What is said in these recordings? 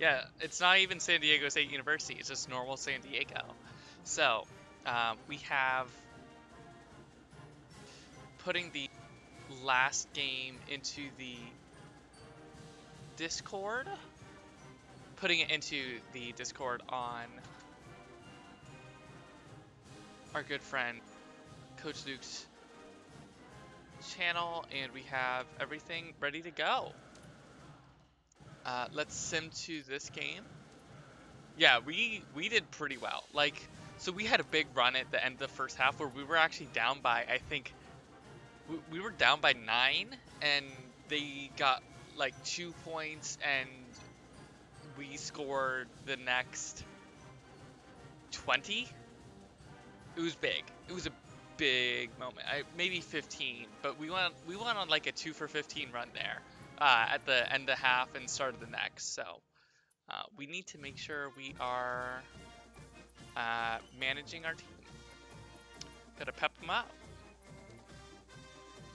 Yeah, it's not even San Diego State University. It's just normal San Diego. So, we have putting the last game into the Discord. Putting it into the Discord on our good friend Coach Luke's channel, and we have everything ready to go. Let's sim to this game. Yeah, we did pretty well. Like, so we had a big run at the end of the first half where we were actually down by, I think, we were down by 9, and they got like 2 points, and we scored the next 20. It was big. It was a big moment. Maybe 15, but we went on like a 2 for 15 run there at the end of the half and start of the next. So we need to make sure we are managing our team. Gotta pep them up.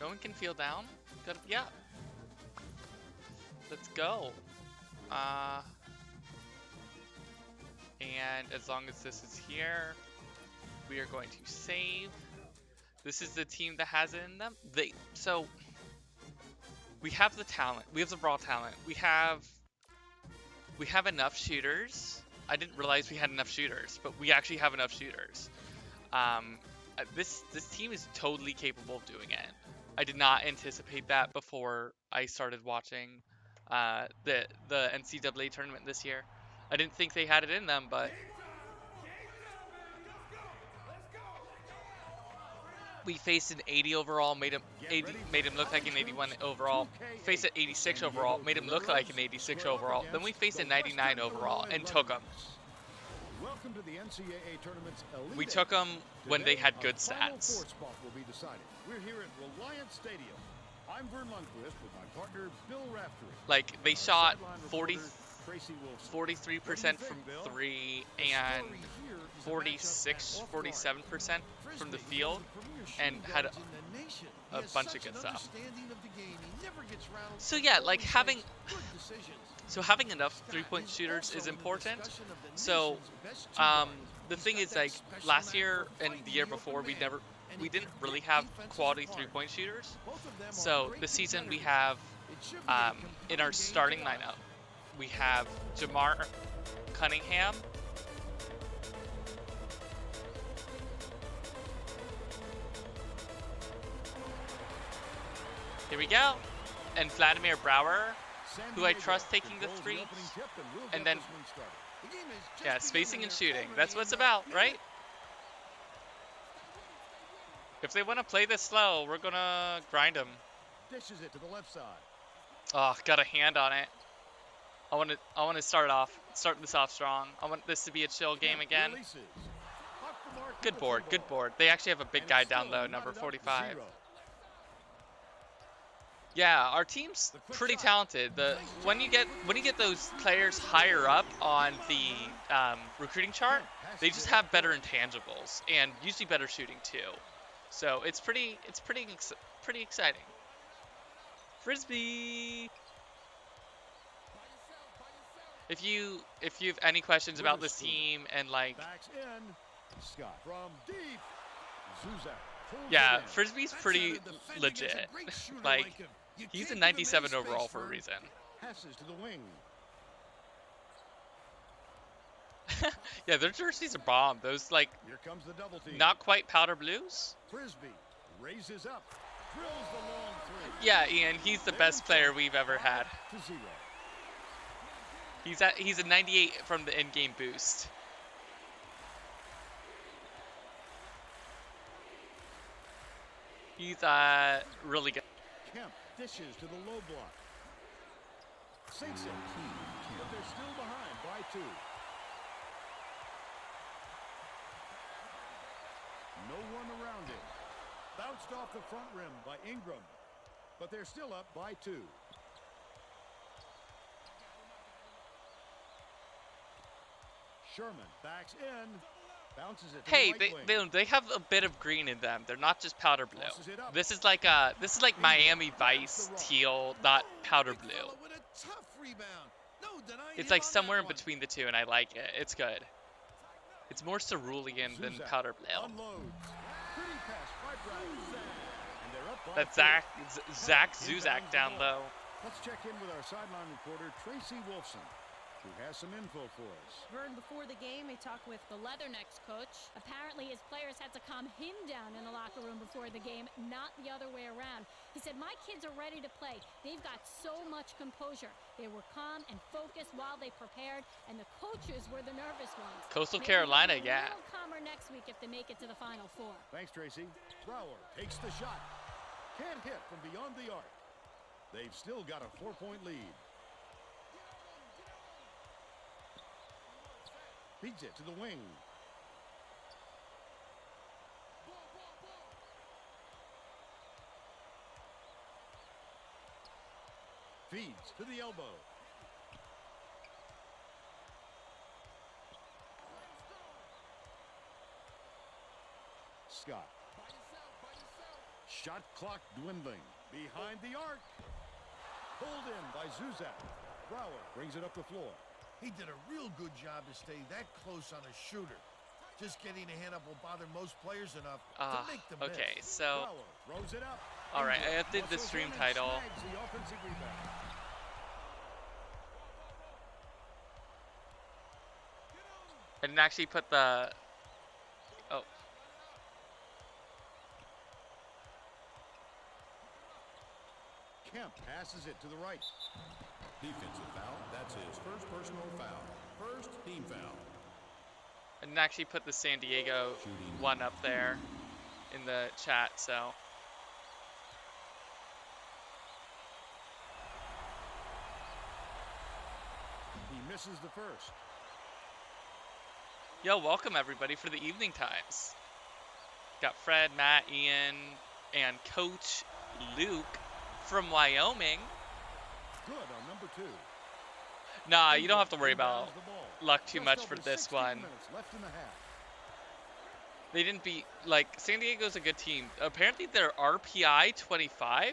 No one can feel down. Gotta be up. Let's go. And as long as this is here, we are going to save. This is the team that has it in them. So we have the talent. We have the raw talent. We have enough shooters. I didn't realize we had enough shooters, but we actually have enough shooters. This team is totally capable of doing it. I did not anticipate that before I started watching the NCAA tournament this year. I didn't think they had it in them, but we faced an 80 overall, made him look like an 81 overall. Faced an 86 overall, made him look like an 86 overall. Then we faced a 99 overall and took him. We took them when they had good stats. Like, they shot 43% from 3 and 47% from the field, and had a bunch of good stuff. So yeah, like having enough three-point shooters is important. So the thing is, like, last year and the year before, we didn't really have quality three-point shooters. So this season we have in our starting lineup, we have Jamaar Cunningham, here we go, and Vladimir Brower, who I trust taking the three, and then, yeah, spacing and shooting. That's what it's about, right? If they want to play this slow, we're going to grind them. Oh, got a hand on it. I want to start this off strong. I want this to be a chill game again. Good board, good board. They actually have a big guy down low, number 45. Yeah, our team's pretty talented. When you get those players higher up on the recruiting chart, they just have better intangibles and usually better shooting too. So it's pretty exciting. Frisby. If you have any questions about this team and like, yeah, Frisby's pretty legit. Like, he's a 97 overall for a reason. Yeah, their jerseys are bomb. Those, like, not quite powder blues. Yeah, Ian, he's the best player we've ever had. He's a 98 from the in-game boost. He's really good. Kemp dishes to the low block. Sinks it, but they're still behind by 2. No one around it. Bounced off the front rim by Ingram, but they're still up by 2. Sherman backs in. Bounces it to hey, the right they have a bit of green in them. They're not just powder blue. This is like Miami Vice teal, not powder blue. With a tough rebound. It's like somewhere in between the two, and I like it. It's good. It's more cerulean than powder blue. That's Zac Zuzak down low. Let's check in with our sideline reporter, Tracy Wolfson, who has some info for us. Vern, before the game, he talked with the Leathernecks coach. Apparently, his players had to calm him down in the locker room before the game, not the other way around. He said, "My kids are ready to play. They've got so much composure. They were calm and focused while they prepared, and the coaches were the nervous ones." Coastal Maybe Carolina, they'll be yeah. a little calmer next week if they make it to the Final Four. Thanks, Tracy. Brower takes the shot. Can't hit from beyond the arc. They've still got a 4-point lead. Feeds it to the wing. Feeds to the elbow. Scott. Shot clock dwindling. Behind the arc. Pulled in by Zuzak. Brower brings it up the floor. He did a real good job to stay that close on a shooter. Just getting a hand up will bother most players enough to make them miss. Okay, so Brower throws it up. all right, I updated the stream title. The offensive rebound. I didn't actually put the Kemp passes it to the right. Defensive foul. That's his first personal foul. First team foul. I didn't actually put the San Diego one up there in the chat, so He misses the first. yo, welcome everybody for the evening times. Got Fred, Matt, Ian, and Coach Luke from Wyoming. Good on number 2. Nah, you don't have to worry about Inbounds the ball. luck too Just much over for this 16 one. minutes left in the half. They didn't beat, like, San Diego's a good team. Apparently they're RPI 25.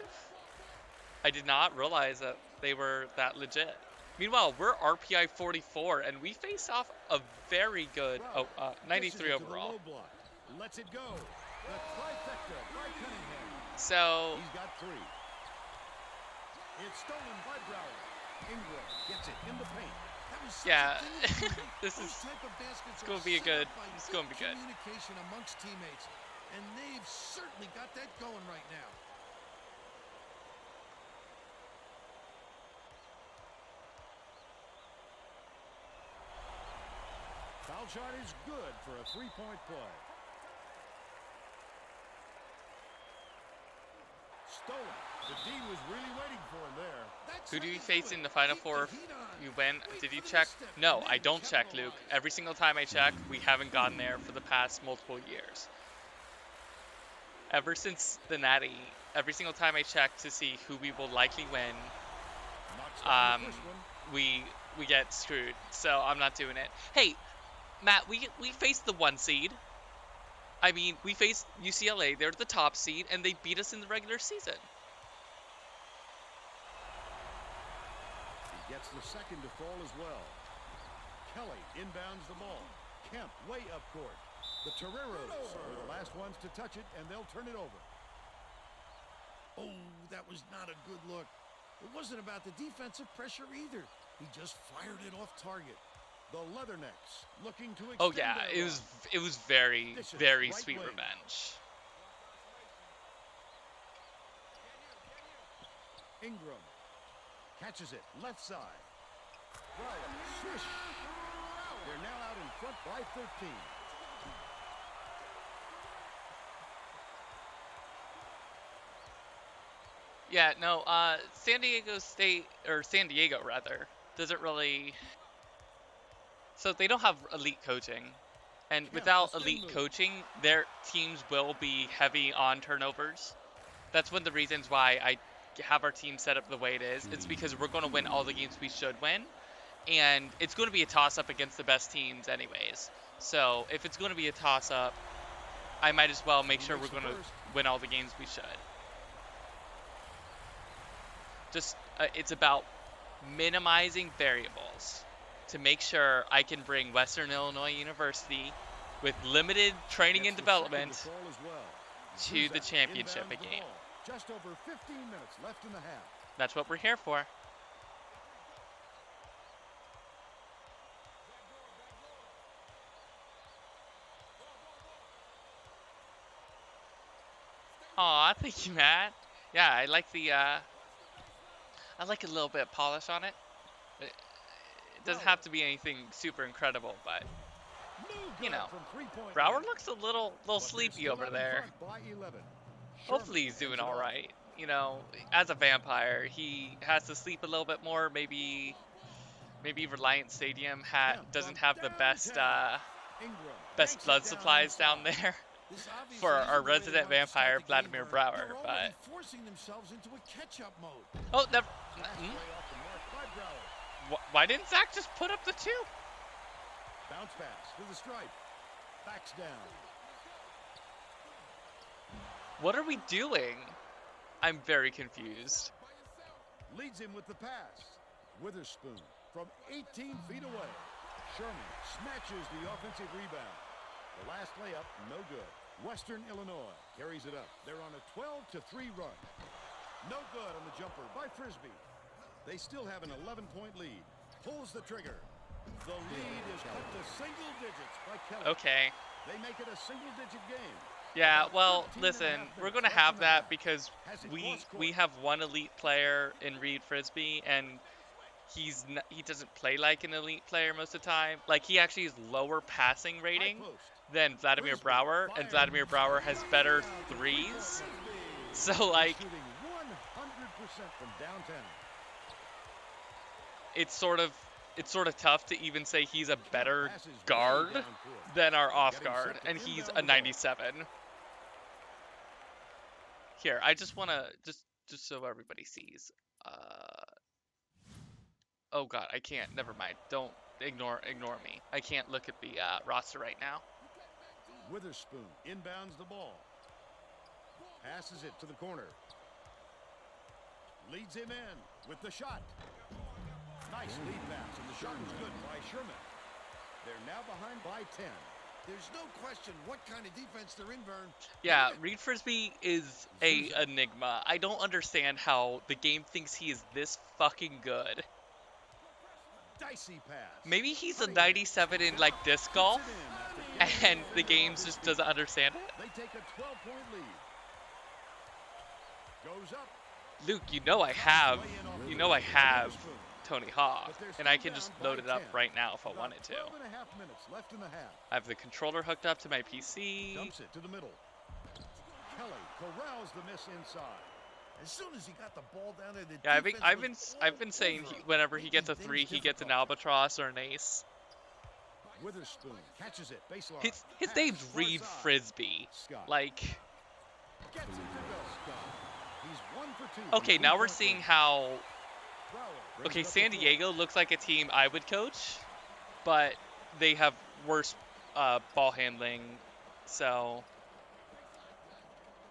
I did not realize that they were that legit. Meanwhile, we're RPI 44, and we face off a very good 93 overall. Lets it go. The trifecta by Cunningham. So He's got 3. It's stolen by Brower. Ingram gets it in the paint. That was such yeah, a key play. this Those is type of baskets it's are gonna be a set good. up by It's gonna be good. communication amongst teammates, and they've certainly got that going right now. Foul shot is good for a 3-point play. Stolen. The D was really waiting for him there. That's Who how do you you face do in it. the Final Keep Four? the heat on. You win. Wait Did you for the check? step, No, and I then don't check, Luke. capitalize. Every single time I check, we haven't gotten there for the past multiple years. Ever since the Natty, every single time I check to see who we will likely win, Knocks down the first one. we get screwed. So I'm not doing it. Hey, Matt, we faced the 1 seed. I mean, we faced UCLA. They're the top seed, and they beat us in the regular season. He gets the second to fall as well. Kelly inbounds the ball. Kemp way up court. The Toreros are the last ones to touch it, and they'll turn it over. Oh, that was not a good look. It wasn't about the defensive pressure either. He just fired it off target. The Leathernecks looking to extend Oh yeah, their it was very This is very right sweet wing. revenge. run. Ingram catches it left side. Brower, swish. They're now out in front by 13. Yeah, no, San Diego rather, doesn't really. So they don't have elite coaching, and without elite coaching, their teams will be heavy on turnovers. That's one of the reasons why I have our team set up the way it is. It's because we're going to win all the games we should win, and it's going to be a toss-up against the best teams anyways. So if it's going to be a toss-up, I might as well make sure we're going to win all the games we should. Just it's about minimizing variables to make sure I can bring Western Illinois University with limited training and development to the championship game. Just over 15 minutes left in the half. That's what we're here for. Aw, thank you, Matt. Yeah, I like the I like a little bit of polish on it. It doesn't have to be anything super incredible, but you know, Brower looks a little sleepy over there. Hopefully he's doing all right. You know, as a vampire, he has to sleep a little bit more. Maybe Reliant Stadium doesn't have the best blood supplies down there for our resident vampire Vladimir Brower, but forcing themselves into a catch-up mode. oh, never. Why didn't Zac just put up the 2? Bounce pass to the stripe. Backs down. What are we doing? I'm very confused. Leads him with the pass. Witherspoon from 18 feet away. Sherman snatches the offensive rebound. The last layup, no good. Western Illinois carries it up. They're on a 12-3 run. No good on the jumper by Frisby. They still have an 11-point lead. Pulls the trigger. The lead is cut to single digits by Kelly. Okay. They make it a single-digit game. Yeah, well, listen, we're going to have that because we have one elite player in Reid Frisby, and he doesn't play like an elite player most of the time. Like, he actually has lower passing rating than Vladimir Brower, and Vladimir Brower has better threes. So, like, Shooting 100% from downtown. it's sort of tough to even say he's a better guard than our off guard, and he's a 97. Here, I just want to just so everybody sees. Oh God, I can't. Never mind. Don't ignore me. I can't look at the roster right now. Witherspoon inbounds the ball. Passes it to the corner. Leads him in with the shot. Nice lead pass, and the shot is good by Sherman. They're now behind by 10. There's no question what kind of defense they're in, Vern. Yeah, Reid Frisby is a enigma. I don't understand how the game thinks he is this fucking good. Dicey pass. Maybe he's a 97 in like disc golf, and the game just doesn't understand it. They take a 12-point lead. Goes up. Luke, you know I have Tony Hawk, and I can just load it up right now if I wanted to. 12 and a half minutes left in the half. I have the controller hooked up to my PC. Dumps it to the middle. Kelly corrals the miss inside. As soon as he got the ball down there, the Yeah, defense I've been saying whenever he gets a 3, he gets an albatross or an ace. Witherspoon catches it. Baseline. His name's Reid Frisby. Scott. Like, Gets it to go. Scott. He's 1 for 2. okay, now we're seeing how. Brower brings Okay, up the San floor. Diego looks like a team I would coach, but they have worse ball handling. So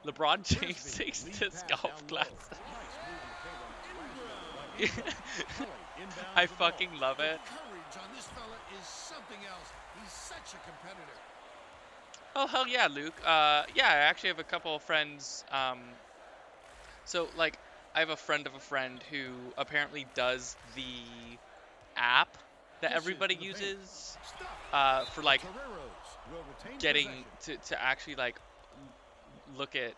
LeBron James Frisby takes lead this pass golf down low. class. Nice move in the table on that last shot by Ingram. Kelly inbounds I the ball. fucking love it. courage on this fella is something else. He's such a competitor. Oh hell yeah, Luke. Yeah, I actually have a couple of friends. So like, I have a friend of a friend who apparently does the app that everybody uses for like Toreros will retain getting possession. to actually like look at.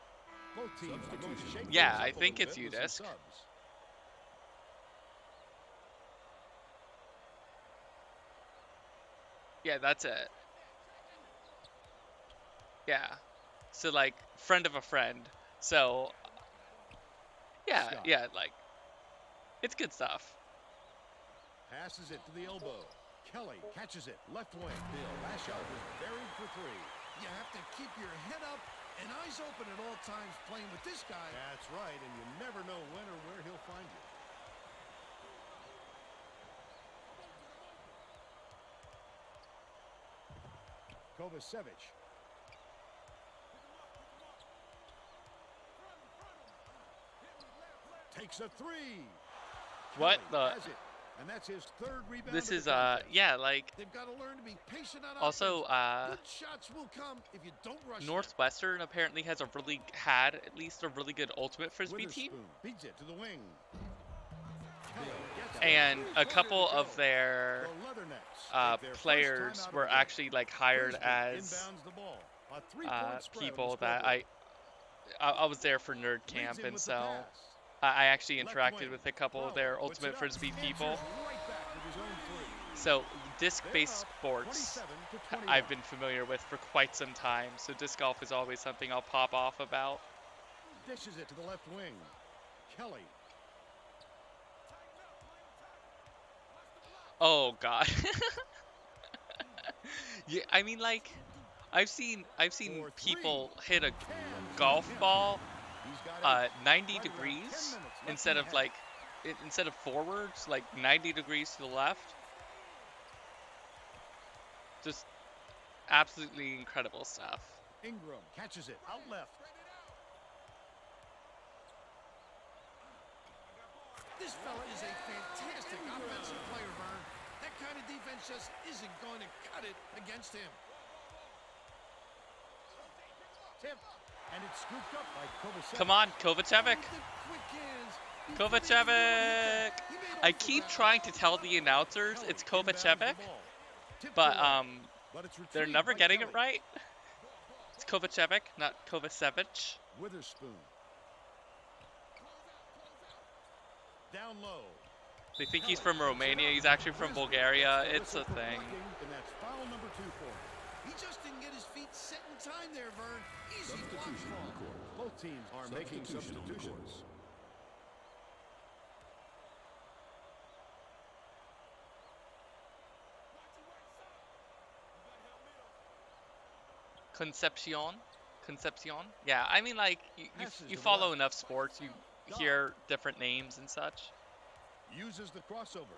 Both teams are going to shake Yeah, things I up a think little it's bit with some Udisc. subs. Yeah, that's it. Yeah. So like friend of a friend. So yeah, Scott. yeah, like it's good stuff. Passes it to the elbow. Kelly catches it. Left wing. The last shot was buried for 3. You have to keep your head up and eyes open at all times playing with this guy. That's right, and you never know when or where he'll find you. Kovacevic. Takes a 3. What Kelly the? has it. And that's his third rebound. This of is the contest. yeah, like They've got to learn to be patient on also offense. Good shots will come if you don't rush them. Northwestern apparently has had at least a really good ultimate frisbee team, Witherspoon beats it to the wing. and a couple of their The Leathernecks take their first players time out were of the game. actually like hired Frisby as inbounds the ball. A three-point spread on people the that scoreboard. I was there for nerd Leads camp, him and with the so pass. I actually Left interacted wing. with a couple of Brower their puts ultimate it up. frisbee Answers people. right back with his own three. So disc They're based up sports 27-21. I've been familiar with for quite some time, so disc golf is always something I'll pop off about. Dishes it to the left wing. Kelly. Oh god. Yeah, I mean, like, I've seen For people three. hit a Hands golf on him. ball He's got it. 90 Right around 10 degrees minutes left instead in of the like instead of forwards, like 90 degrees to the left. Just absolutely incredible stuff. Ingram catches it out left. This fella is a fantastic offensive player, Vern. That kind of defense just isn't going to cut it against him. Tip. And it's scooped up by Kovacevic. Come on, Kovacevic. The quick hands. Kovacevic. I keep trying to tell the announcers it's Kovacevic, but they're never getting it right. It's Kovacevic, not Kovacevic. Witherspoon. Down low. They think he's from Romania. He's actually from Bulgaria. It's a thing. And that's foul number 2 for him. He just didn't get his feet set in time there, Vern. Easy block Substitution on call. the court. Both teams are making Substitution on the court. substitutions. Concepcion. Yeah, I mean, like, you follow enough sports, you hear different names and such. Uses the crossover.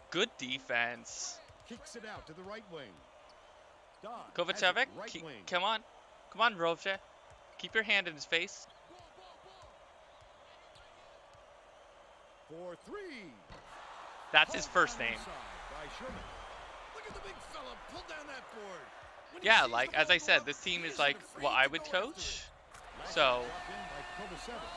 Good defense. Kicks it out to the right wing. Dodd has it Kovacevic, right wing. come on. Come on, Hrovje. Keep your hand in his face. For 3. That's his first name. By Sherman. Look at the big fella pull down that board. When he Yeah, sees like, the as ball I go said, up, this team he is isn't like afraid what to I would go after coach. Last So, dropped in by Kovacevic.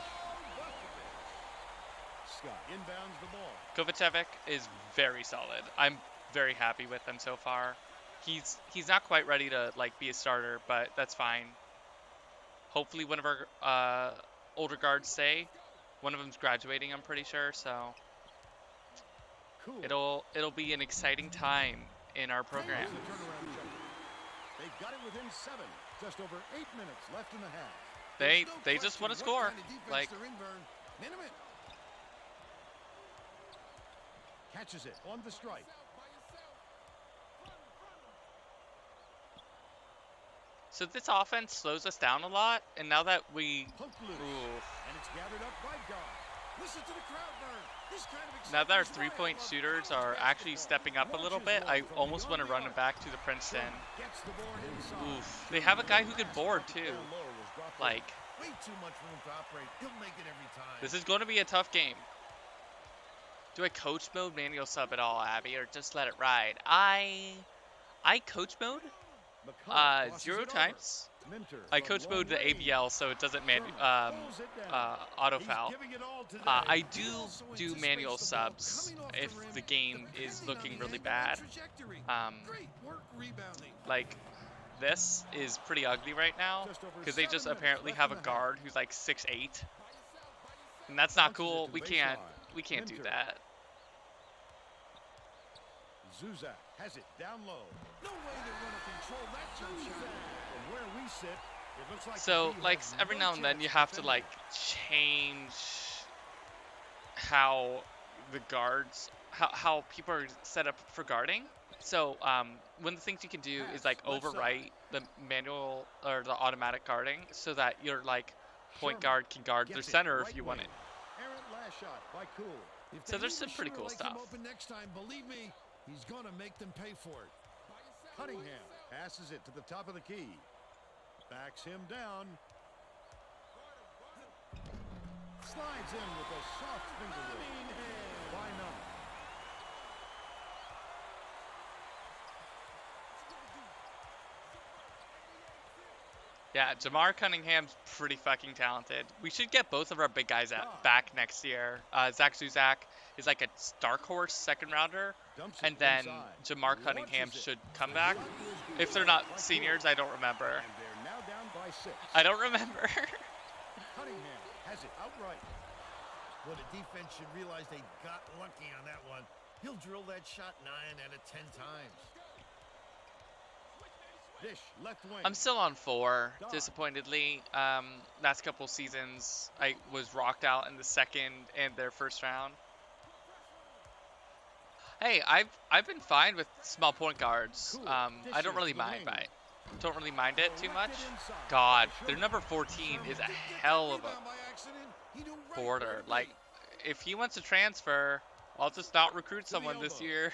Scott inbounds the ball. Kovacevic is very solid. I'm very happy with him so far. He's not quite ready to like be a starter, but that's fine. Hopefully one of our older guards stay. One of them's graduating, I'm pretty sure, so Cool. it'll be an exciting time in our program. Here's the turnaround jumper. They got it within 7. Just over 8 minutes left in the half. They There's no just want to question what score. kind of defense Like, they're in, Vern. Minute. Catches it on the strike. so this offense slows us down a lot, and now that we Poked loose. And it's gathered up by Dodd. Listen to the crowd, Vern. This kind of now that our excitement is why I three-point love shooters college are actually basketball. stepping up a little bit, I almost want to run it back to the Princeton. Gets the board inside. Oof. They have a guy who can board too. Down low was dropped Like, Way too much room to operate. He'll make it every time. this is going to be a tough game. Do I coach mode manual sub at all, Abby, or just let it ride? I coach mode McCully crosses 0 it over. times. Minter I from coach long mode the range. ABL, so it doesn't Pulls it down. auto He's foul. giving it all today. I He do also do anticipates manual the ball subs coming off the if rim, the game is depending looking on the really angle bad. and trajectory. Great work rebounding. Like, this is pretty ugly right now Just over because they 7 just minutes apparently left have in a the half. guard who's like 6'8", and that's not Bounces it cool. to We the can't baseline. do Minter. that. Zuzak has it down low. No way they're going to control that jump shot. From where we sit, it looks like So, the D like, has every no now and then chance you have to, defending. like, change how the guards, how people are set up for guarding. So, one of the things you can do is, like, Pass, left overwrite the manual or the automatic guarding so that your, like, point Sherman guard can guard their gets it center right if you want wing. it. Errant last shot by Cool. If So they there's leave some a pretty shooter cool like him stuff. open next time, believe me, he's going to make them pay for it. Cunningham passes it to the top of the key. Backs him down. Slides in with a soft finger roll. By none. Yeah, Jamaar Cunningham's pretty fucking talented. We should get both of our big guys back next year. Zac Zuzak is like a dark horse second rounder, and then Jamaar Cunningham should come back. If they're not seniors, I don't remember. And they're now down by 6. I don't remember. Cunningham has it outright. Well, the defense should realize they got lucky on that one. He'll drill that shot 9 out of 10 times. Dish left wing. I'm still on 4, disappointedly. Last couple seasons, I was rocked out in the second and their first round. Hey, I've been fine with small point guards. I don't really mind it too much. God, their number 14 is a hell of a border. Like, if he wants to transfer, I'll just not recruit someone this year.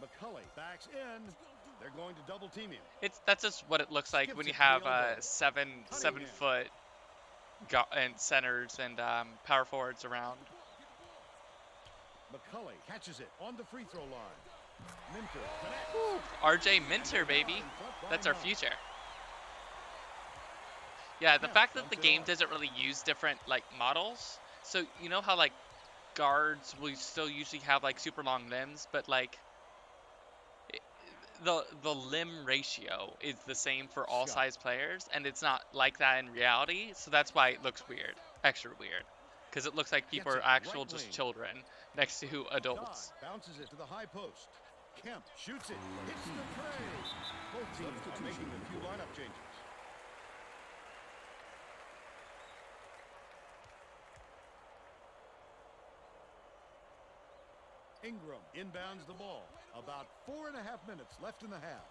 McCully backs in. They're going to double team him. That's just what it looks like when you have 7 foot and centers and power forwards around. McCully catches it on the free throw line. Minter connects. RJ Minter, baby. That's our future. Yeah, the fact that the game doesn't really use different like models. So you know how like guards will still usually have like super long limbs, but like the limb ratio is the same for all size players, and it's not like that in reality. So that's why it looks weird, extra weird, because it looks like people are actual just children next to adults. Bounces it to the high post. Kemp shoots it. Hits the tray. Both teams are making a few lineup changes. Ingram inbounds the ball. About 4.5 minutes left in the half.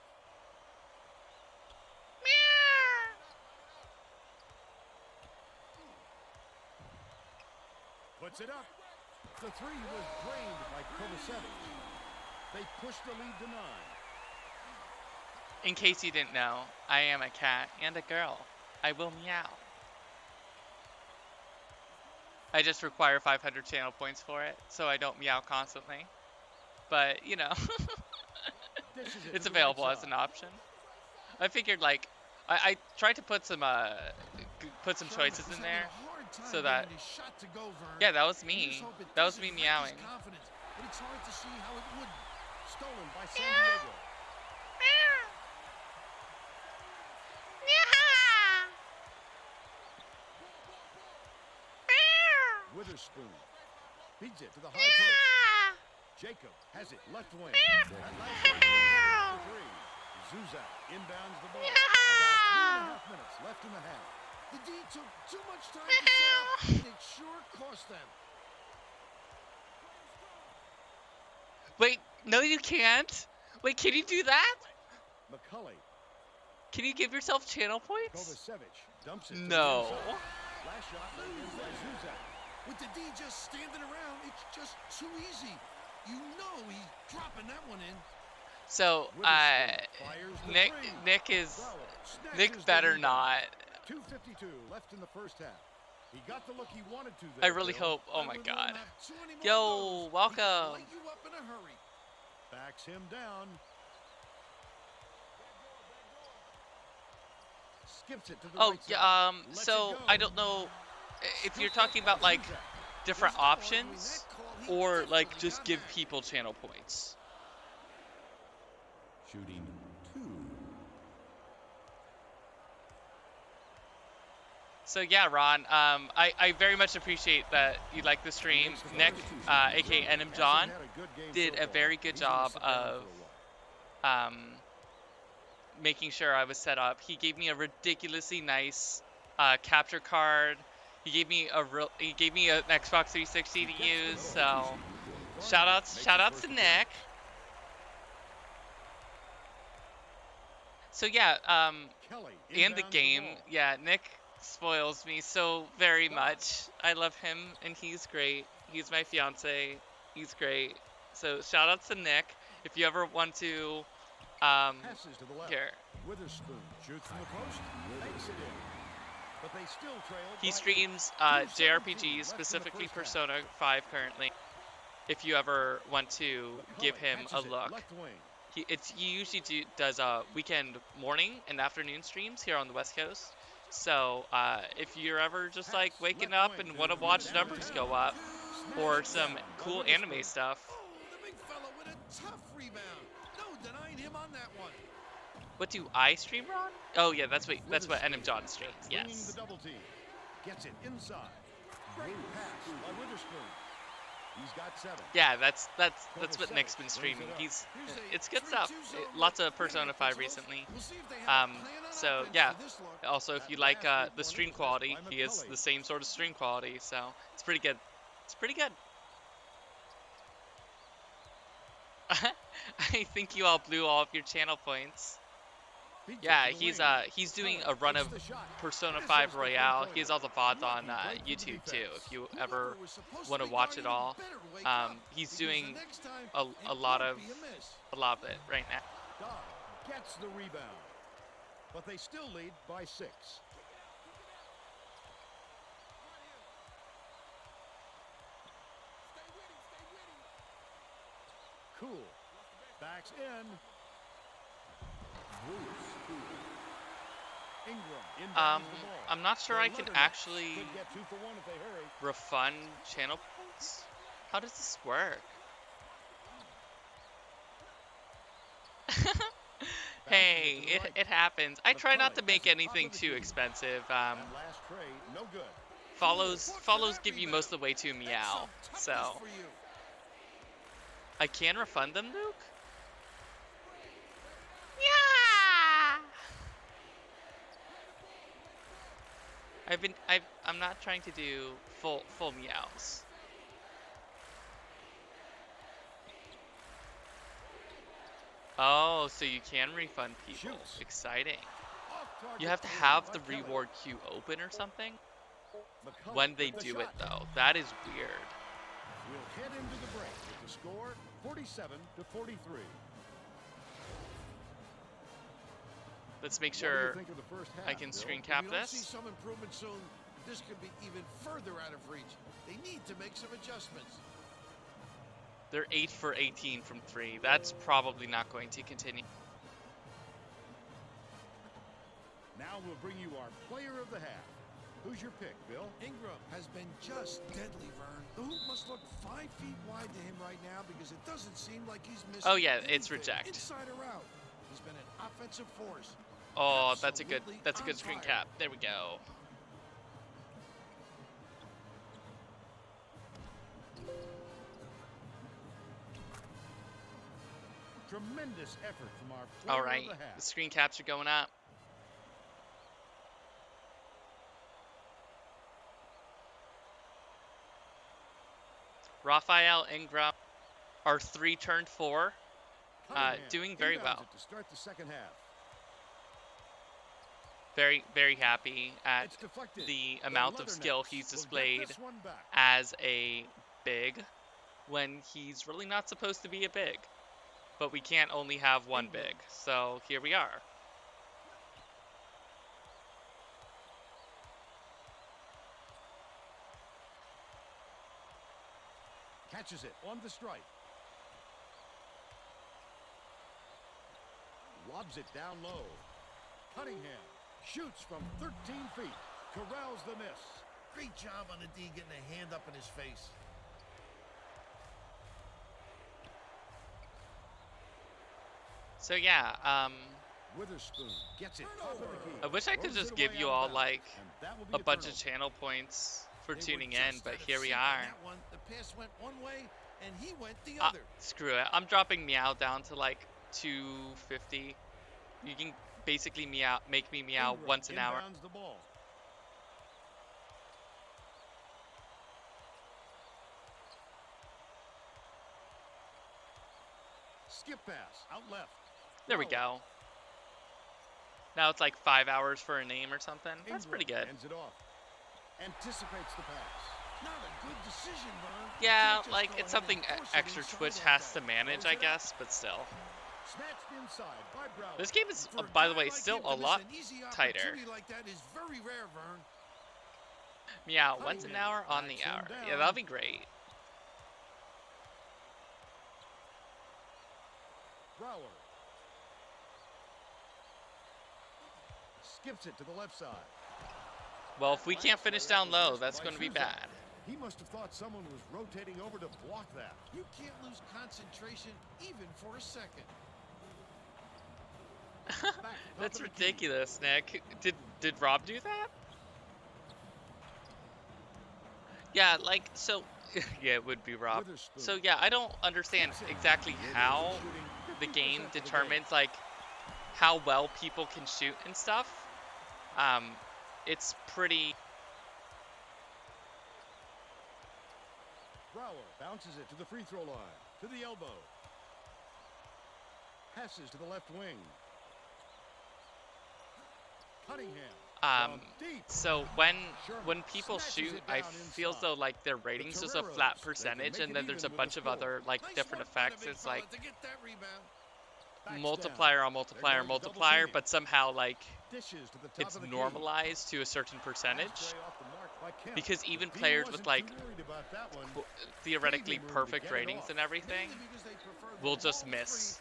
Puts it up. The three was drained by Kovacevic. They push the lead to 9. In case you didn't know, I am a cat and a girl. I will meow. I just require 500 channel points for it, so I don't meow constantly. But, you know, it's available as an option. I figured, like, I tried to put some choices in there, so that, yeah, that was me. That was me meowing. But it's hard to see how it would. Stolen by San Diego. Witherspoon feeds it to the high post. Jacob has it left wing. That last one for 3. Zuzak inbounds the ball. About 3.5 minutes left in the half. The D took too much time to set up, and it sure cost them. Wait, no you can't. Wait, can you do that? McCully. Can you give yourself channel points? Kovacevic dumps it. No. Last shot laid in by Zuzak. With the D just standing around, it's just too easy. You know he's dropping that one in. So, Nick better not. 2:52 left in the first half. He got the look he wanted to I there. really hope. Oh my God. Yo, Yo, welcome. You up in a hurry. Backs him down. Skips it to the right side. So I don't know if you're talking about like different options or like just give people channel points. Shooting 2. So yeah, Ron, I very much appreciate that you like the stream. Nick, aka NM John, did a very good job of making sure I was set up. He gave me a ridiculously nice capture card. He gave me an Xbox 360 to use. So shout outs to Nick. So yeah, and the game, yeah, Nick spoils me so very much. I love him and he's great. He's my fiance. He's great. So shout outs to Nick. If you ever want to Passes to the left. here. Witherspoon shoots from the post. Makes it in. But they still trail. He by streams 2:17 JRPGs, left in the specifically first half. Persona 5 currently. If you ever want to give him a Catches it look. left wing. He usually does weekend morning and afternoon streams here on the West Coast. So if you're ever just like waking up and want to watch numbers go up, or some cool anime stuff. Oh, the big fella with a tough rebound. No denying him on that one. What do I stream, Ron? Oh yeah, that's what NM John streams. Bringing the Yes. double team. Gets it inside. Great pass by Witherspoon. He's got 7. Yeah, that's what Nick's been streaming. It's good stuff. Lots of Persona 5 recently. We'll see if they have a plan on So offense yeah. for this look. Also, if you like the stream quality, he has the same sort of stream quality, so it's pretty good. It's pretty good. I think you all blew all of your channel points. Yeah, he's doing a run of Persona 5 Royale. He has all the VODs on YouTube too, if you ever want to watch it all. He's doing a lot of it right now. Dodd gets the rebound. But they still lead by 6. Cool. Backs in. Ingram inbounds the ball. I'm not sure I can actually Could get 2 for 1 if they hurry. refund channel points. How does this work? Hey, it happens. I try not to make anything too expensive. That last trade, no good. Follows give you most of the way to Meow, so I can refund them, Luke. Yeah. I'm not trying to do full meows. Oh, so you can refund people. Shoots. Exciting. Off-target You have to three have by the Kelly. reward queue open or something McCully when they with the do it shot. though. That is weird. We'll head into the break with the score 47-43. Let's make What do you sure think of the first half, I can Bill? screen If cap we don't see this. some improvement soon, this could be even further out of reach. They need to make some adjustments. They're 8 for 18 from 3. That's probably not going to continue. Now we'll bring you our player of the half. Who's your pick, Bill? Ingram has been just deadly, Vern. The hoop must look 5 feet wide to him right now because it doesn't seem like he's missing. Oh yeah, it's anything, reject. Inside or out. He's been an offensive force. Oh, that's a good Absolutely screen on cap. There we go. Tremendous effort from our player All right, of the half. the screen caps are going up. Raphael Ingram, our 3 turned 4, Cunningham doing very inbounds well. it to start the second half. Very happy at It's deflected. the The amount of Leathernecks skill he's will get displayed this one back. as a big when he's really not supposed to be a big. But we can't only have one Ingram. big, so here we are. Catches it on the strike. Lobs it down low. Cunningham shoots from 13 feet. Corrals the miss. Great job on the D getting a hand up in his face. So yeah, Witherspoon gets it top of the key. I wish I could Throws just it give away you out all of bounds, like and that will be a bunch of turnover. channel points for They were tuning in, just but out of here we sync on are. that one. The pass went one way and he went the Ah, other. screw it. I'm dropping meow down to like 250. You can basically make me meow Ingram once an hour. inbounds the ball. Skip pass out left. There we Brower. go. Now it's like 5 hours for a name or something. That's Ingram pretty good. Ends it off. Anticipates the pass. Not a good decision, Vern. You Yeah, can't just like go it's ahead something and force it extra inside Twitch like has that. to manage, Throws I it out. guess, but still. Snatched inside by Brower. This game is, For a by the guy way, like still him to a miss lot an easy tighter. opportunity like that is very rare, Vern. Meow once an Cunningham hour on the backs him hour. Yeah, down. that'll be great. Brower. Skips it to the left side. Well, if we can't finish down low, that's going to be bad. He must have thought someone was rotating over to block that. You can't lose concentration even for a second. That's ridiculous, Nick. Did Rob do that? Yeah, like, so, yeah, it would be Rob. So, yeah, I don't understand exactly how the game determines, like, how well people can shoot and stuff. It's pretty... Brower bounces it to the free throw line, to the elbow. Passes to the left wing. Cunningham. So when people shoot, I feel as though like their ratings is a flat percentage, and then there's a bunch of other like different effects. It's like multiplier on multiplier on multiplier, but somehow like it's normalized to a certain percentage. Because even players with like theoretically perfect ratings and everything will just miss.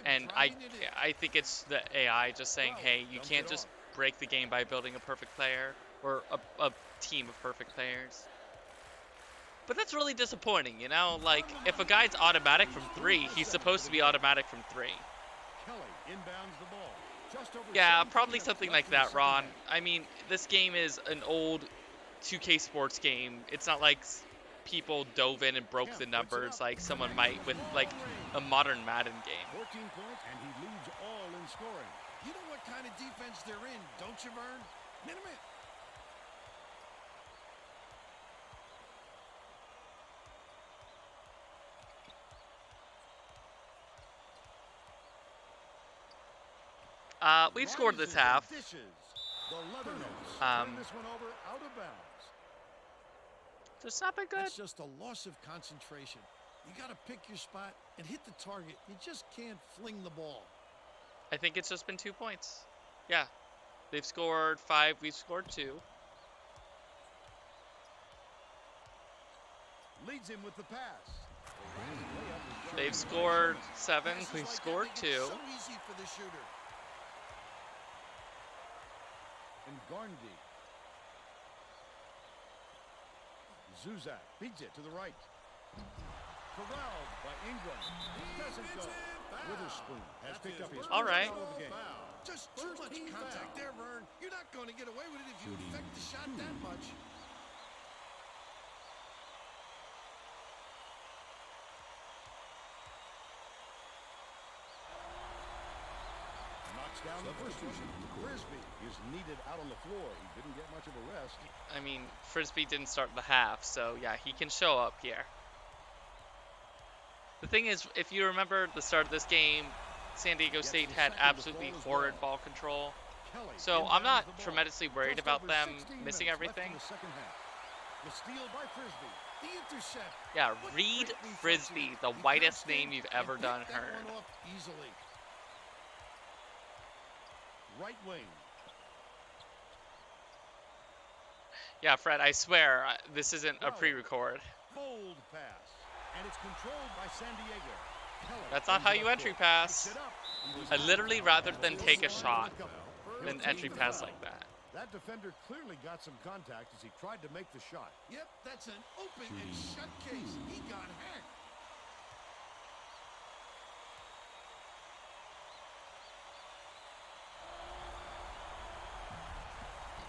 And I think it's the AI just saying, hey, you can't just break the game by building a perfect player or a team of perfect players. But that's really disappointing, you know? Like, if a guy's automatic from 3, he's supposed to be automatic from 3. Yeah, probably something like that, Ron. I mean, this game is an old 2K sports game. It's not like people dove in and broke the numbers like someone might with like a modern Madden game. 14 points, and he leads all in scoring. You know what kind of defense they're in, don't you, Vern? Minute. We've scored this half. This one over out of bounds. It's not been good. It's just a loss of concentration. You got to pick your spot and hit the target. You just can't fling the ball. I think it's just been 2 points. Yeah. They've scored 5, we've scored 2. Leads him with the pass. They've scored 7, we've scored 2. So easy for the shooter. And Garndy. Zuzak beats it to the right. Corralled by Ingram. Doesn't go. Witherspoon has picked up his All right. foul of the game. Just too much contact there, Vern. You're not going to get away with it if you affect the shot that much. Knocks down the first one. Frisby is needed out on the floor. He didn't get much of a rest. I mean, Frisby didn't start the half, so yeah, he can show up here. The thing is, if you remember the start of this game, San Diego State had absolutely horrid ball control. So I'm not tremendously worried about them missing everything. The steal by Frisby. The intercept. Yeah, Reid Frisby, the whitest name you've ever done heard. Easily. Right wing. Yeah, Fred, I swear, this isn't a pre-record. Bold pass. And it's controlled by San Diego. That's not how you entry pass. I'd literally rather than take a shot than entry pass like that. That defender clearly got some contact as he tried to make the shot. Yep, that's an open and shut case. He got hacked.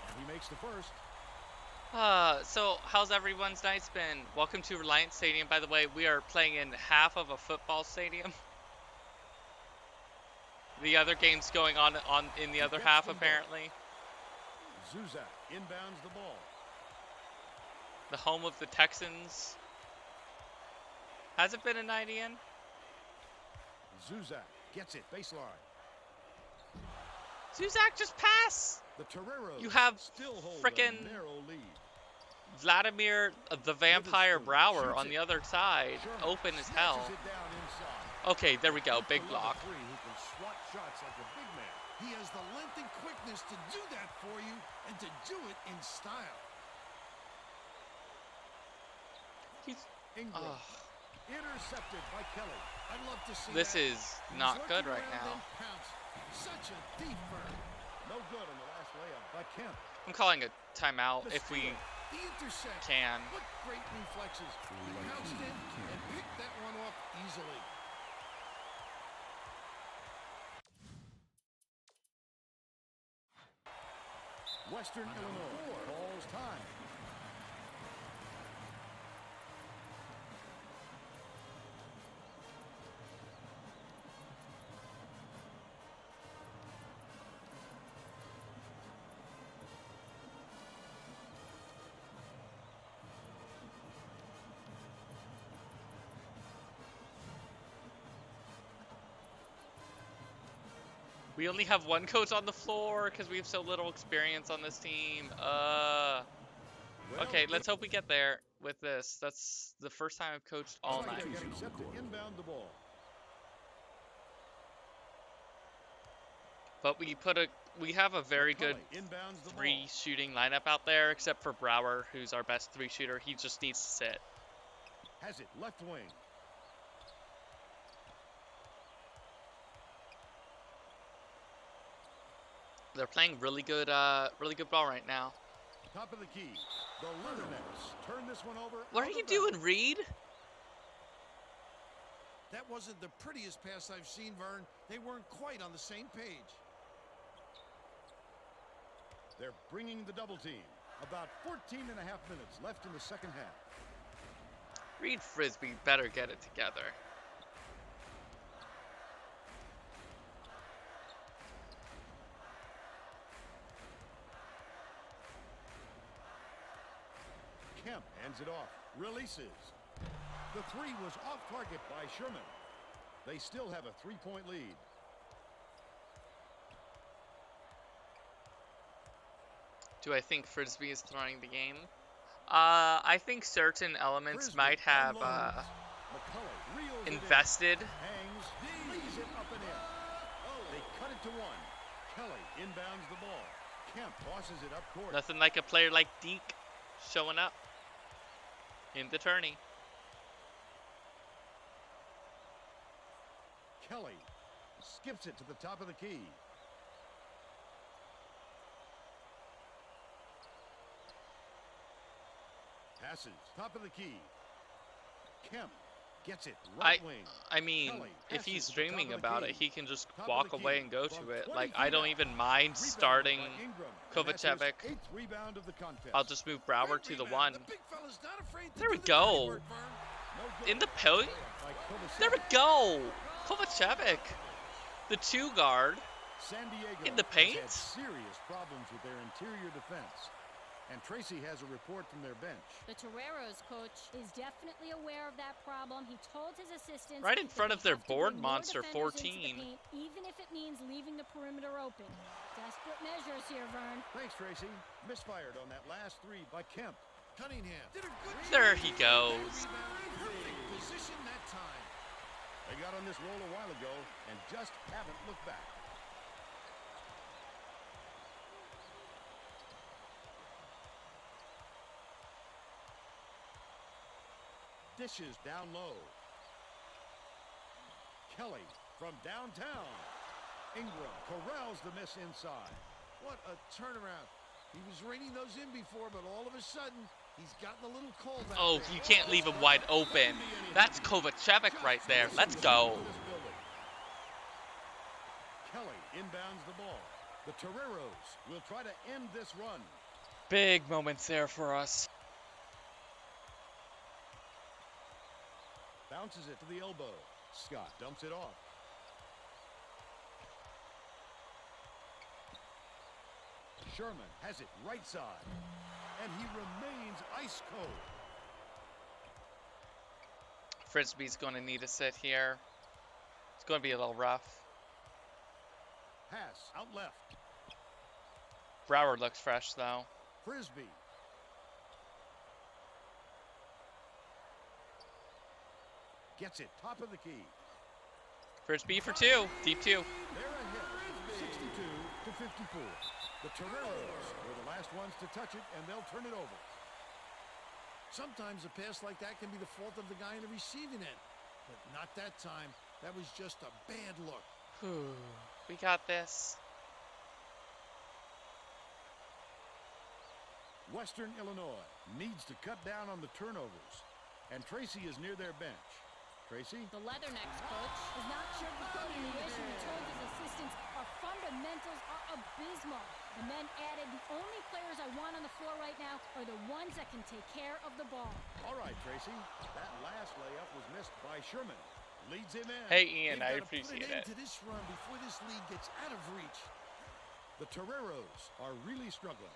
And he makes the first. So how's everyone's night's been? Welcome to Reliance Stadium. By the way, we are playing in half of a football stadium. The other game's going on in the other half, apparently. Zuzak inbounds the ball. The home of the Texans. Has it been a night, Ian? Zuzak gets it baseline. Zuzak, just pass. The Toreros You have still hold frickin' a narrow lead. Vladimir the Vampire Brower on the other side, open as hell. Snatches it down inside. Okay, there we go, big block. Who can swat shots like a big man. He has the length and quickness to do that for you and to do it in style. Ingram. Intercepted by Kelly. I'd love to see This that. is not good right now. Such a deep burn. No good on the last layup by Kemp. I'm calling a timeout The if we steal, the intercept. can. What great reflexes. He bounced in and picked that one off easily. Western Illinois calls time. We only have one coach on the floor because we have so little experience on this team. Okay, let's hope we get there with this. That's the first time I've coached all night. Getting set to inbound the ball. But we have a very good McCully inbounds the three ball. shooting lineup out there, except for Brower, who's our best three shooter. He just needs to sit. Has it left wing. They're playing really good ball right now. Top of the key. The Leathernecks turn this one over. What are you doing, Reid? That wasn't the prettiest pass I've seen, Vern. They weren't quite on the same page. They're bringing the double team. About 14 and a half minutes left in the second half. Reid Frisby better get it together. Kemp hands it off. Releases. The three was off target by Sherman. They still have a 3-point lead. Do I think Frisby is throwing the game? I think certain elements Frisby might have unloads. McCully reels it in. invested. Hangs. Lays it up and in. They cut it to one. Kelly inbounds the ball. Kemp tosses it up court. Nothing like a player like Deke showing up in the tourney. Kelly skips it to the top of the key. Passes top of the key. Kemp gets it right wing. I mean, Kelly if he's passes to the dreaming top of the about key. it, he can just Top of walk the key. away and go From to it. 20 Like, feet I don't out. even mind Rebounded starting by Ingram, and that's his Kovacevic. 8th rebound of the contest. I'll just move Brower Great to the rebound. one. The big fella's not afraid to There do we the go. dirty work, Vern. No good. In the pill. By Kovacevic. There we go. Kovacevic, the two guard. San Diego In the has paint? had serious problems with their interior defense. And Tracy has a report from their bench. The Toreros coach is definitely aware of that problem. He told his assistants Right in that front they of their have to board bring more monster, defenders into the 14. paint, even if it means leaving the perimeter open. Desperate measures here, Vern. Thanks, Tracy. Misfired on that last three by Kemp. Cunningham did a good job. There he keeping that goes. rebound. Perfect position that time. They got on this roll a while ago and just haven't looked back. Dishes down low. Kelly from downtown. Ingram corrals the miss inside. What a turnaround. He was reining those in before, but all of a sudden, he's gotten a little cold out Oh, there. you can't leave him wide open. That's Kovacevic right there. Let's go. Kelly inbounds the ball. The Toreros will try to end this run. Big moments there for us. Bounces it to the elbow. Scott dumps it off. Sherman has it right side. And he remains ice cold. Frisbee's going to need to sit here. It's going to be a little rough. Pass out left. Brower looks fresh, though. Frisby. Gets it top of the key. Frisbee for two. Deep two. They're ahead, 62-54. The Toreros were the last ones to touch it, and they'll turn it over. Sometimes a pass like that can be the fault of the guy in the receiving end. But not that time. That was just a bad look. We got this. Western Illinois needs to cut down on the turnovers. And Tracy is near their bench. Tracy? The Leathernecks coach is not sugarcoating the issue. He told his assistants our fundamentals are abysmal. The men added, the only players I want on the floor right now are the ones that can take care of the ball. All right, Tracy. That last layup was missed by Sherman. Leads him in. Hey, Ian, They've I gotta appreciate put an it. end to this run before this lead gets out of reach. The Toreros are really struggling.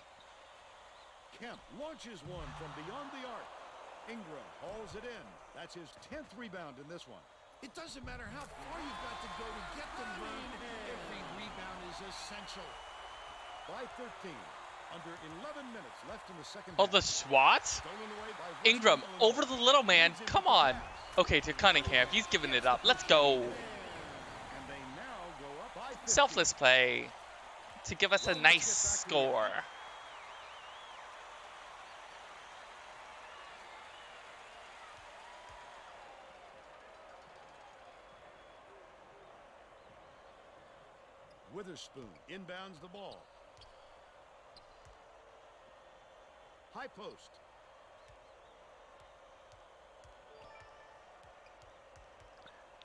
Kemp launches one from beyond the arc. Ingram hauls it in. That's his 10th rebound in this one. It doesn't matter how far you've got to go to get them, Vern. Every rebound is essential. By 13. Under 11 minutes left in the second Oh, half. the swat? Stolen away by Western Ingram Illinois. over the little man. Leads him Come with the on. pass. Okay, to Cunningham. He's giving it up. Let's go. And they now go up by 15. Selfless play to give us a Well, let's nice get back to it. score. Witherspoon inbounds the ball. High post.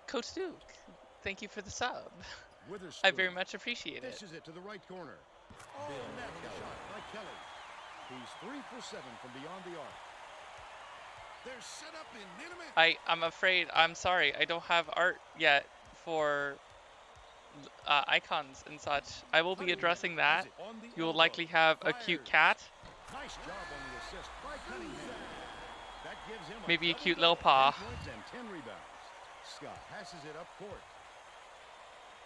Coach Duke, thank you for the sub. Witherspoon I very much appreciate it. dishes it to the right corner. Oh, net shot by Kelly. He's 3 for 7 from beyond the arc. They're set up in minute. I'm afraid, I'm sorry, I don't have art yet for icons and such. I will be addressing that. You will likely have a cute cat, Nice job on the assist by Cunningham. That gives him maybe a double cute double, little paw. 10 points and 10 rebounds. Scott passes it up court.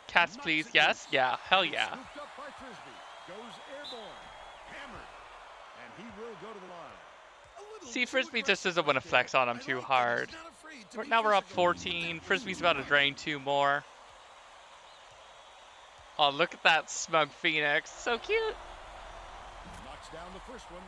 Cats Knocks please, it yes, loose. yeah, hell yeah. Scooped up by Frisby. Goes airborne. Hammered. And he will go to the line. A little See, too Frisby just aggressive doesn't want to right flex there. on him I too like that hard. he's not afraid to be Now we're up physical. 14. That Frisbee's means about to more. drain 2 more. Oh, look at that smug Phoenix. So cute. Knocks down the first one.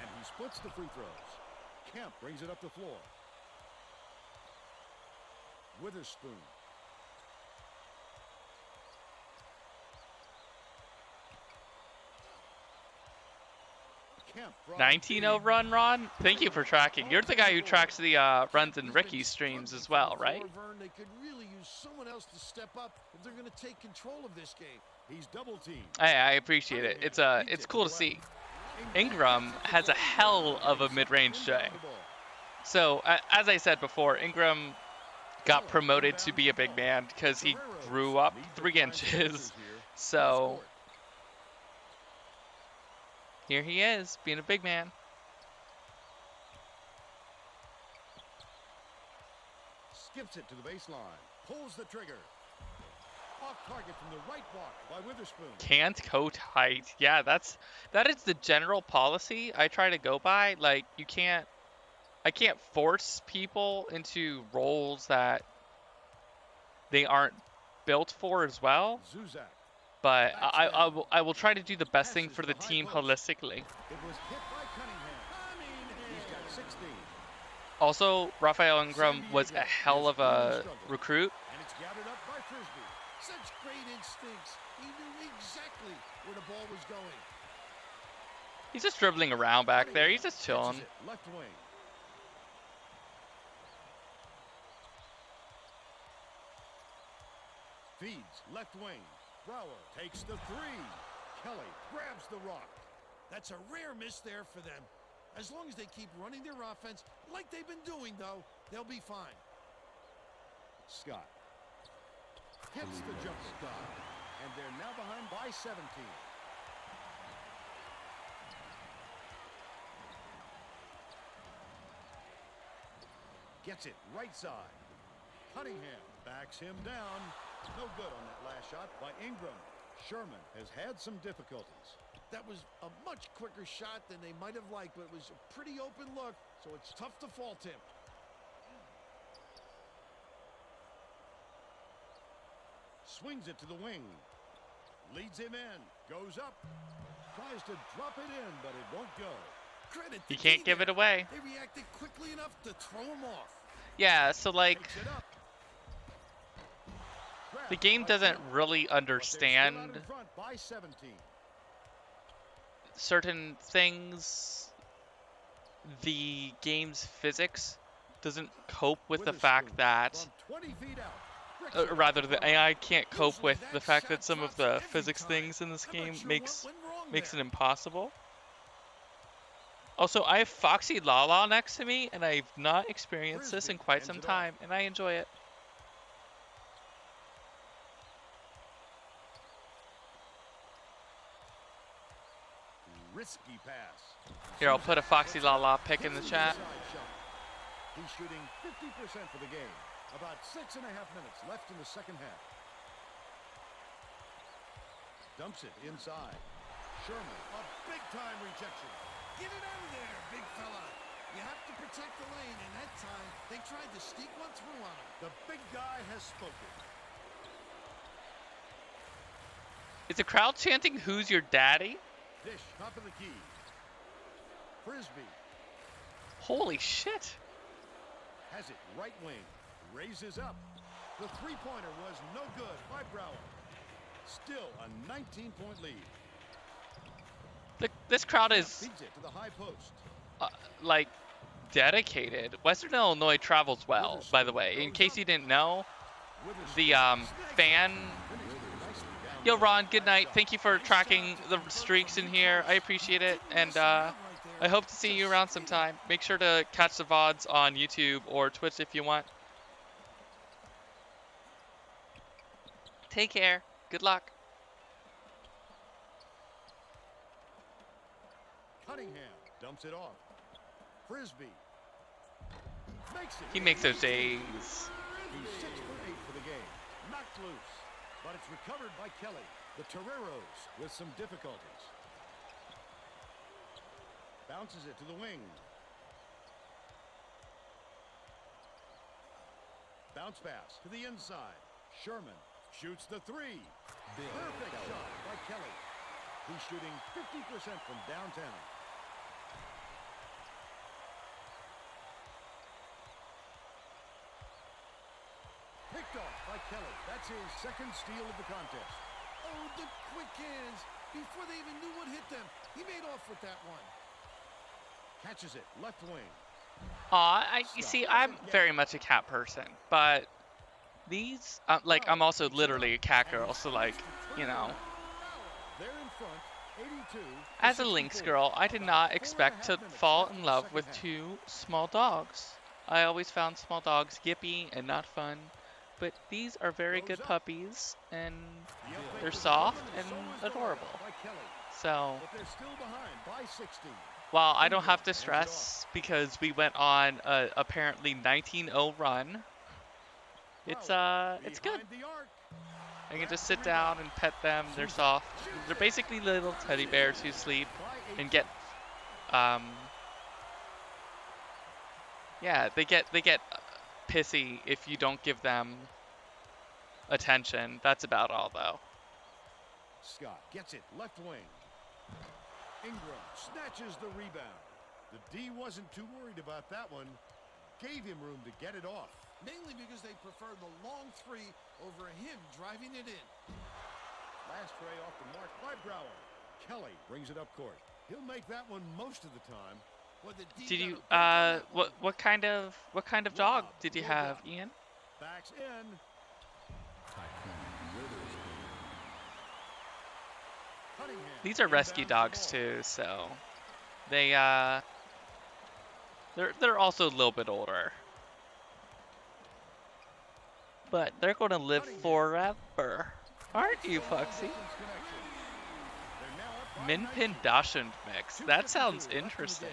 And he splits the free throws. Kemp brings it up the floor. Witherspoon. Kemp brought it 19-0 run, Ron. Thank you for tracking. You're the guy who tracks the runs in Ricky's streams as well, right? Vern, they could really use someone else to step up if they're going to take control of this game. He's double teamed. I appreciate it. It's cool to see. Ingram has a hell of a mid-range day. So, as I said before, Ingram got promoted to be a big man because he grew up 3 inches. So, here he is, being a big man. Skips it to the baseline. Pulls the trigger. Off target from the right block by Witherspoon. Can't go tight. Yeah, that is the general policy I try to go by. Like, I can't force people into roles that they aren't built for as well. Zuzak. But I will try to do the best thing for the team holistically. It was hit by Cunningham. He's got 16. Also, Raphael Ingram was a hell of a recruit. And it's gathered up by Frisby. Such great instincts. He knew exactly where the ball was going. He's just dribbling around back there. He's just chilling. Catches it, left wing. Feeds left wing. Brower takes the 3. Kelly grabs the rock. That's a rare miss there for them. As long as they keep running their offense like they've been doing, though, they'll be fine. Scott hits the jumper. And they're now behind by 17. Gets it right side. Cunningham backs him down. No good on that last shot by Ingram. Sherman has had some difficulties. That was a much quicker shot than they might have liked, but it was a pretty open look, so it's tough to fault him. Swings it to the wing. Leads him in. Goes up. Tries to drop it in, but it won't go. Credit He to can't D give it there. away. They reacted quickly enough to throw him off. Yeah, so like, Takes it up. The game doesn't really But they're still out understand in front by 17. certain things. The game's physics doesn't cope with the fact that, From 20 feet out. rather the AI can't cope Usually with that the fact that shot some of drops the every physics time. things in this I'm not game sure makes what went wrong makes it there. impossible. Also, I have Foxy Lala next to me, and I've not experienced this in Frisby quite hands some it off. time, and I enjoy it. Risky pass. Here, I'll put a Foxy Lala pic in the Hits chat. inside shot. He's shooting 50% for the game. About 6.5 minutes left in the second half. Dumps it inside. Sherman. A big-time rejection. Get it out of there, big fella. You have to protect the lane, and that time they tried to sneak one through on him. The big guy has spoken. Is the crowd chanting, "Who's your daddy"? Dish, top of the key. Frisby Holy shit. has it right wing. Raises up. The three-pointer was no good by Brower. Still a 19-point lead. This crowd is, Feeds it to the high post. like, dedicated. Western Illinois travels well, by the way. In case you didn't know, the fan... Yo, Ron, good night. Thank you for tracking the streaks in here. I appreciate it. And I hope to see you around sometime. Make sure to catch the VODs on YouTube or Twitch if you want. Take care. Good luck. Cunningham dumps it off. Frisby makes it. He makes those days. He's 6 for 8 for the game. Knocked loose, but it's recovered by Kelly. The Toreros with some difficulties. Bounces it to the wing. Bounce pass to the inside. Sherman shoots the three. Perfect shot by Kelly. He's shooting 50% from downtown. Picked off by Kelly. That's his second steal of the contest. Oh, the quick hands. Before they even knew what hit them, he made off with that one. Catches it, left wing. You see, I'm very much a cat person, but these, like, I'm also literally a cat girl, so, like, you know. They're in front, 82. As a Lynx girl, I did not expect to fall in love with two small dogs. I always found small dogs yippy and not fun, but these are very good puppies, and they're soft and adorable. So, But they're still behind by 16. while I don't have to stress because we went on a apparently 19-0 run, it's good. Behind the arc. I can just sit down and pet them. They're soft. They're basically little teddy bears who sleep and get, yeah, they get pissy if you don't give them attention. That's about all, though. Scott gets it, left wing. Ingram snatches the rebound. The D wasn't too worried about that one. Gave him room to get it off. Mainly because they prefer the long three over him driving it in. Last tray off the mark by Brower. Kelly brings it up court. He'll make that one most of the time. Well, the D Did you got a big one. what kind of dog did you have, Ian? Backs in. Cunningham These are rescue inbounds the dogs ball. too, so they they're also a little bit older. But they're going to live forever. Aren't you, Foxy? They're now up by Minpin 19. Dachshund mix. That sounds interesting.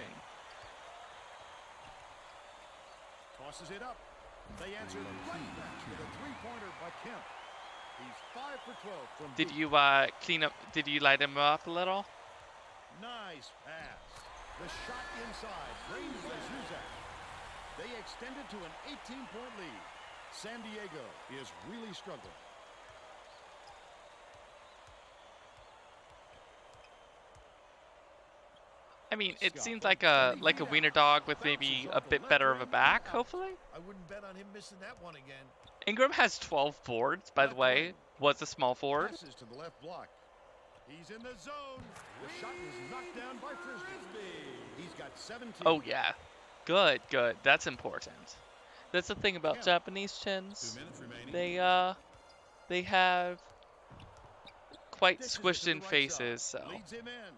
Tosses it up. They answered right back with a three-pointer by Kemp. He's 5 for 12 from Did deep. you clean up? Did you light him up a little? Nice pass. The shot inside, framed by Zuzak. They extended to an 18-point lead. San Diego is really struggling. I mean, it seems like a wiener dog with maybe a bit better of a back, hopefully. I wouldn't bet on him missing that one again. Ingram has 12 boards, by the way. Was a small forward. Passes to the left block. He's in the zone. The shot was knocked down by Frisby. He's got 17. Oh, yeah. Good, good. That's important. That's the thing about Japanese 2 chins. minutes remaining. They have quite Dishes it squished to in the right faces, side. so. Leads him in.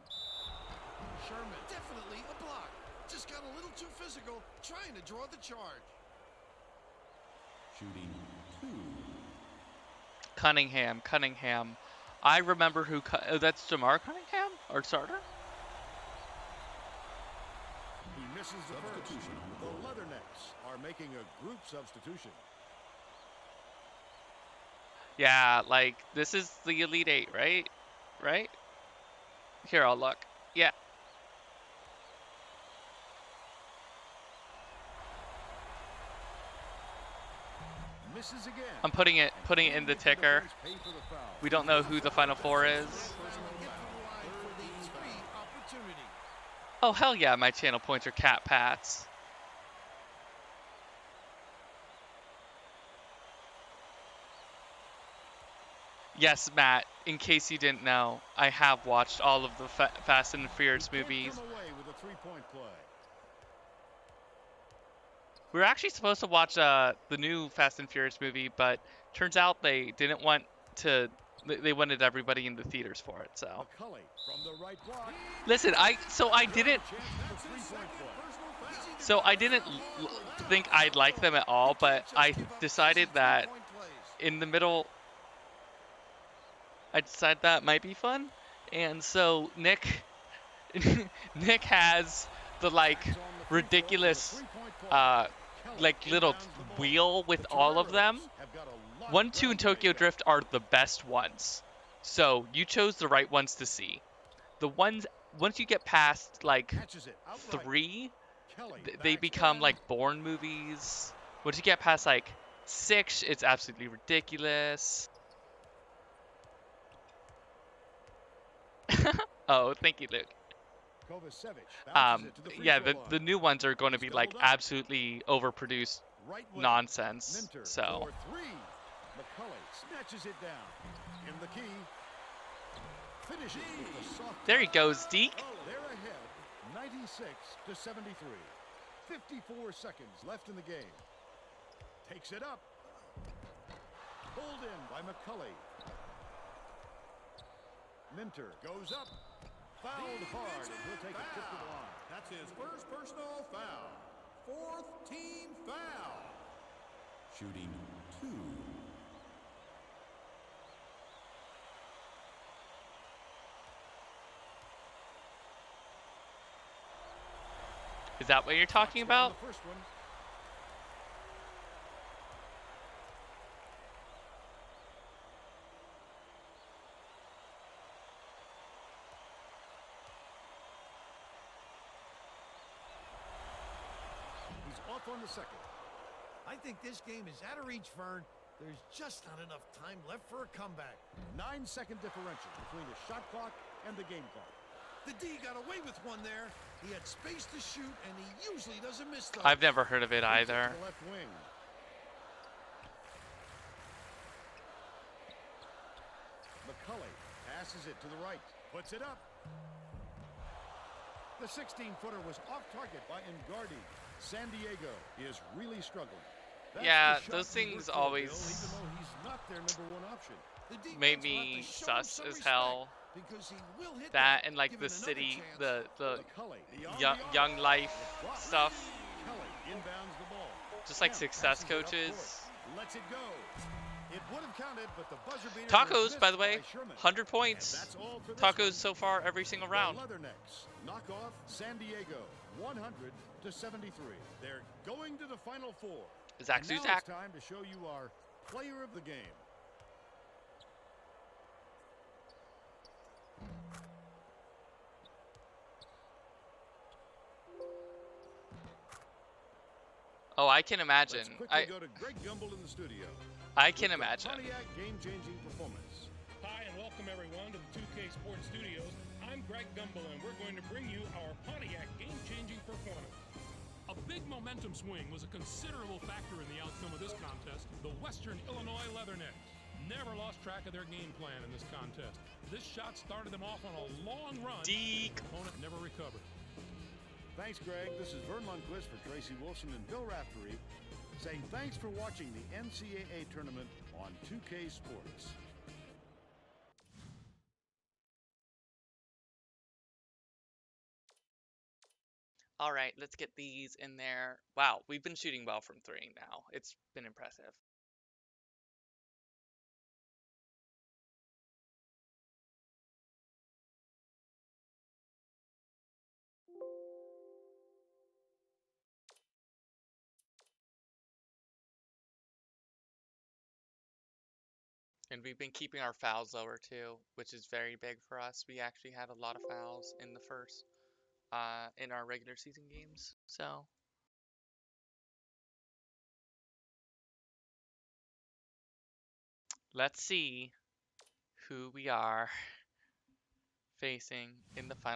Sherman, definitely a block. Just got a little too physical, trying to draw the charge. Shooting 2. Cunningham. I remember who. That's Jamaar Cunningham? Our starter? He misses the first. Substitution on the The board. Leathernecks are making a group substitution. Yeah, like, this is the Elite Eight, right? Right? Here, I'll look. Yeah. Misses again. I'm putting it in the ticker. We don't know who the Final Four is. Oh, hell yeah, my channel points are cat pats. Yes, Matt, in case you didn't know, I have watched all of the Fast and Furious movies. With a three-point play. We were actually supposed to watch the new Fast and Furious movie, but turns out they didn't want to. They wanted everybody in the theaters for it. So McCully from the right block. listen, I didn't Chance for the three-point play. so I didn't think I'd like them at all, but I decided that in the middle, I decided that might be fun, and so Nick has the like ridiculous like little wheel with all of them. 1, 2, and Tokyo Drift are the best ones. So you chose the right ones to see. The ones, once you get past like 3, they become like Bourne movies. Once you get past like 6, it's absolutely ridiculous. Oh, thank you, Luke. Yeah, the new ones are going to be like absolutely overproduced nonsense. So McCully snatches it down. In the key. Finishes with the soft. there he goes, Deke. They're ahead, 96-73. 54 seconds left in the game. Takes it up. Pulled in by McCully. Minter goes up. Fouled hard, and he'll take a trip to the line. That's his first personal foul. 4th team foul. Shooting 2. Is that what you're talking about? The first one. He's off on the second. I think this game is out of reach, Fern. There's just not enough time left for a comeback. 9-second differential between the shot clock and the game clock. The D got away with one there. He had space to shoot, and he usually doesn't miss those. I've never heard of it either. To the left wing. McCully passes it to the right. Puts it up. The 16-footer was off target by Ngardi. San Diego is really struggling. That's Yeah, the shot those he things worked for, always Bill, even though he's not their number one option. The defense made will have me to show him sus some as respect, hell. because he will hit That and like given the another city, chance. the McCully, young life stuff. Kelly inbounds the ball. Just like Kemp success passes it up coaches. court. Lets it go. It would have counted, but the buzzer beater was Tacos, missed by the way, by Sherman. 100 And points. that's all for this Tacos one. so far every single round. The Leathernecks knock off San Diego 100-73. They're going to the Final Four. Zac And now Zuzak. it's time to show you our player of the game. Oh, I can imagine. Let's quickly go to Greg Gumbel in the studio. I can with the imagine. Pontiac game-changing performance. Hi, and welcome everyone to the 2K Sports Studios. I'm Greg Gumbel, and we're going to bring you our Pontiac game-changing performance. A big momentum momentum swing was a considerable factor in the outcome of this contest. The Western Illinois Leathernecks never lost track of their game plan in this contest. This shot started them off on a long run. Deke. The opponent never recovered. Thanks, Greg. This is Vern Lundquist for Tracy Wilson and Bill Raftery saying thanks for watching the NCAA tournament on 2K Sports. All right, let's get these in there. Wow, we've been shooting well from 3 now. It's been impressive. And we've been keeping our fouls lower too, which is very big for us. We actually had a lot of fouls in the first, in our regular season games. So let's see who we are facing in the final.